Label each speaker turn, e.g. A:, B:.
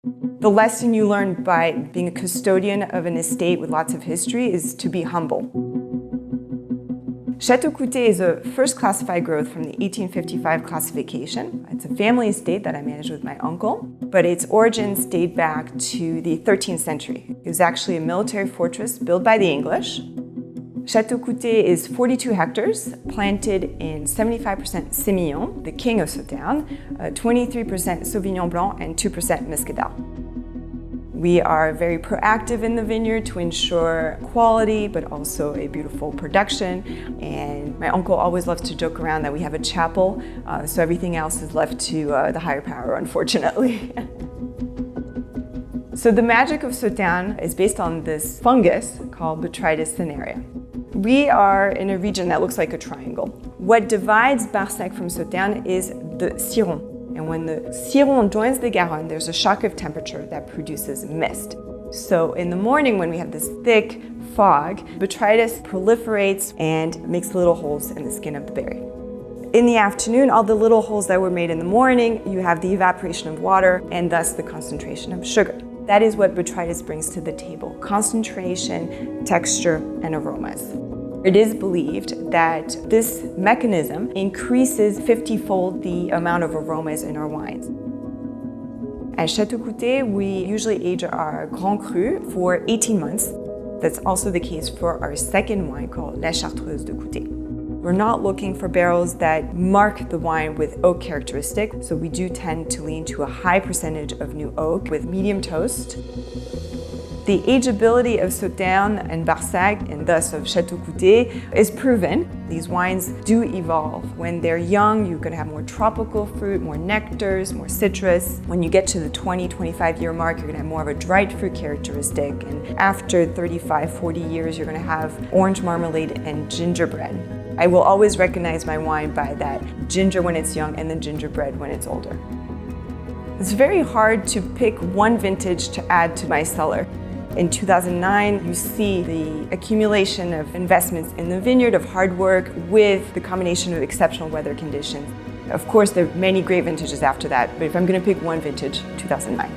A: The lesson you learn by being a custodian of an estate with lots of history is to be humble. Chateau Coutet is a first classified growth from the 1855 classification. It's a family estate that I managed with my uncle, but its origins date back to the 13th century. It was actually a military fortress built by the English. Chateau Coutet is 42 hectares, planted in 75% Sémillon, the king of Sauternes, 23% Sauvignon Blanc, and 2% Muscadel. We are very proactive in the vineyard to ensure quality, but also a beautiful production. And my uncle always loves to joke around that we have a chapel, so everything else is left to the higher power, unfortunately. So the magic of Sauternes is based on this fungus called Botrytis cinerea. We are in a region that looks like a triangle. What divides Barsac from Sauternes is the Ciron. And when the Ciron joins the Garonne, there's a shock of temperature that produces mist. So in the morning when we have this thick fog, Botrytis proliferates and makes little holes in the skin of the berry. In the afternoon, all the little holes that were made in the morning, you have the evaporation of water and thus the concentration of sugar. That is what Botrytis brings to the table: concentration, texture, and aromas. It is believed that this mechanism increases 50-fold the amount of aromas in our wines. At Chateau Coutet, we usually age our Grand Cru for 18 months. That's also the case for our second wine called La Chartreuse de Coutet. We're not looking for barrels that mark the wine with oak characteristics, so we do tend to lean to a high percentage of new oak with medium toast. The ageability of Sauternes and Barsac, and thus of Chateau Coutet, is proven. These wines do evolve. When they're young, you're going to have more tropical fruit, more nectars, more citrus. When you get to the 20-25 year mark, you're going to have more of a dried fruit characteristic. And after 35-40 years, you're going to have orange marmalade and gingerbread. I will always recognize my wine by that ginger when it's young and the gingerbread when it's older. It's very hard to pick one vintage to add to my cellar. In 2009, you see the accumulation of investments in the vineyard, of hard work, with the combination of exceptional weather conditions. Of course, there are many great vintages after that, but if I'm going to pick one vintage, 2009.